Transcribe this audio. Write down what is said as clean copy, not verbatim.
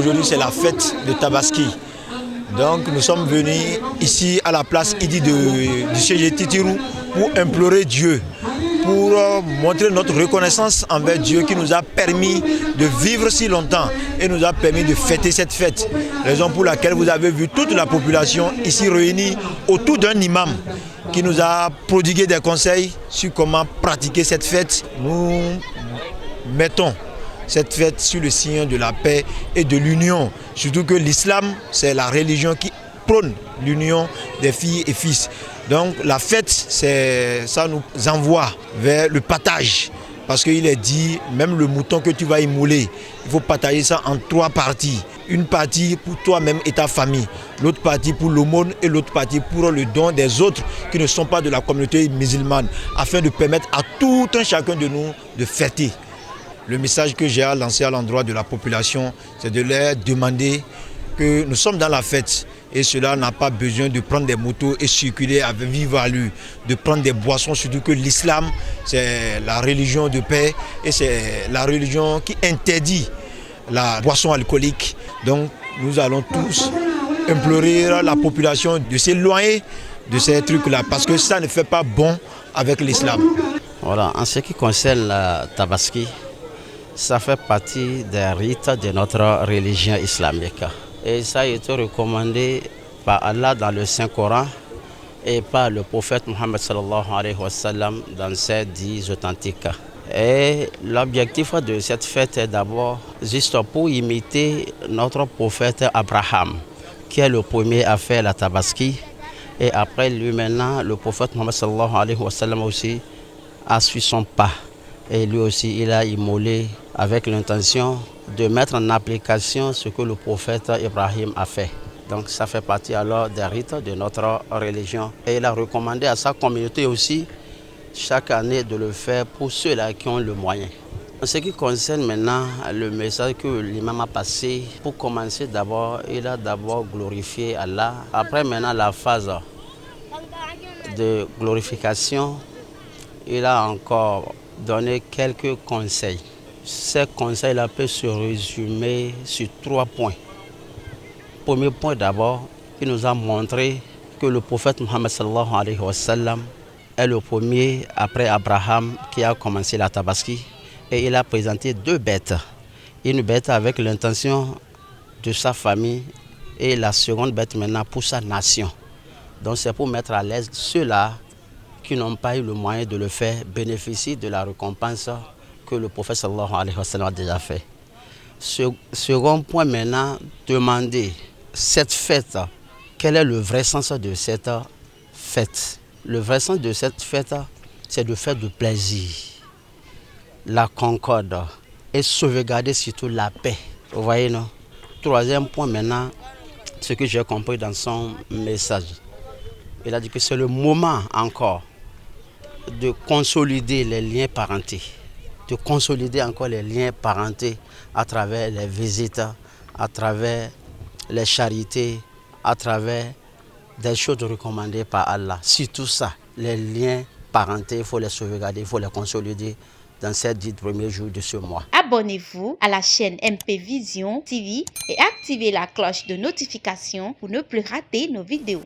aujourd'hui c'est la fête de Tabaski. Donc nous sommes venus ici à la place Idi du CG Titirou pour implorer Dieu, pour montrer notre reconnaissance envers Dieu qui nous a permis de vivre si longtemps et nous a permis de fêter cette fête. Raison pour laquelle vous avez vu toute la population ici réunie autour d'un imam qui nous a prodigué des conseils sur comment pratiquer cette fête. Nous mettons cette fête sur le signe de la paix et de l'union. Surtout que l'islam, c'est la religion qui prône l'union des filles et fils. Donc la fête, ça nous envoie vers le partage. Parce qu'il est dit, même le mouton que tu vas immoler, il faut partager ça en 3 parties. Une partie pour toi-même et ta famille, l'autre partie pour l'aumône et l'autre partie pour le don des autres qui ne sont pas de la communauté musulmane, afin de permettre à tout un chacun de nous de fêter. Le message que j'ai à lancer à l'endroit de la population, c'est de leur demander que nous sommes dans la fête et cela n'a pas besoin de prendre des motos et circuler avec vive allure, de prendre des boissons, surtout que l'islam, c'est la religion de paix et c'est la religion qui interdit la boisson alcoolique. Donc nous allons tous implorer la population de s'éloigner de ces trucs-là parce que ça ne fait pas bon avec l'islam. Voilà, en ce qui concerne la Tabaski, ça fait partie des rites de notre religion islamique. Et ça a été recommandé par Allah dans le Saint-Coran et par le prophète Mohammed sallallahu alayhi wa sallam dans ses 10 authentiques. Et l'objectif de cette fête est d'abord juste pour imiter notre prophète Abraham, qui est le premier à faire la Tabaski. Et après lui maintenant, le prophète Mohammed sallallahu alayhi wa sallam aussi a suivi son pas. Et lui aussi, il a immolé avec l'intention de mettre en application ce que le prophète Ibrahim a fait. Donc ça fait partie alors des rites de notre religion. Et il a recommandé à sa communauté aussi, chaque année, de le faire pour ceux-là qui ont le moyen. En ce qui concerne maintenant le message que l'imam a passé, pour commencer d'abord, il a d'abord glorifié Allah. Après maintenant la phase de glorification, il a encore donné quelques conseils. Ces conseils-là peuvent se résumer sur 3 points. Premier point d'abord, il nous a montré que le prophète Mohammed sallallahu alayhi wa sallam est le premier après Abraham qui a commencé la Tabaski et il a présenté 2 bêtes. Une bête avec l'intention de sa famille et la seconde bête maintenant pour sa nation. Donc c'est pour mettre à l'aise ceux-là qui n'ont pas eu le moyen de le faire bénéficient de la récompense que le prophète sallallahu alayhi wa sallam a déjà fait. Second point maintenant, demander cette fête, quel est le vrai sens de cette fête? Le vrai sens de cette fête, c'est de faire du plaisir, la concorde et sauvegarder surtout la paix. Vous voyez, non? Troisième point maintenant, ce que j'ai compris dans son message. Il a dit que c'est le moment encore de consolider les liens parentés, de consolider encore les liens parentés à travers les visites, à travers les charités, à travers des choses recommandées par Allah. Surtout ça, les liens parentés, il faut les sauvegarder, il faut les consolider dans ces 10 premiers jours de ce mois. Abonnez-vous à la chaîne MP Vision TV et activez la cloche de notification pour ne plus rater nos vidéos.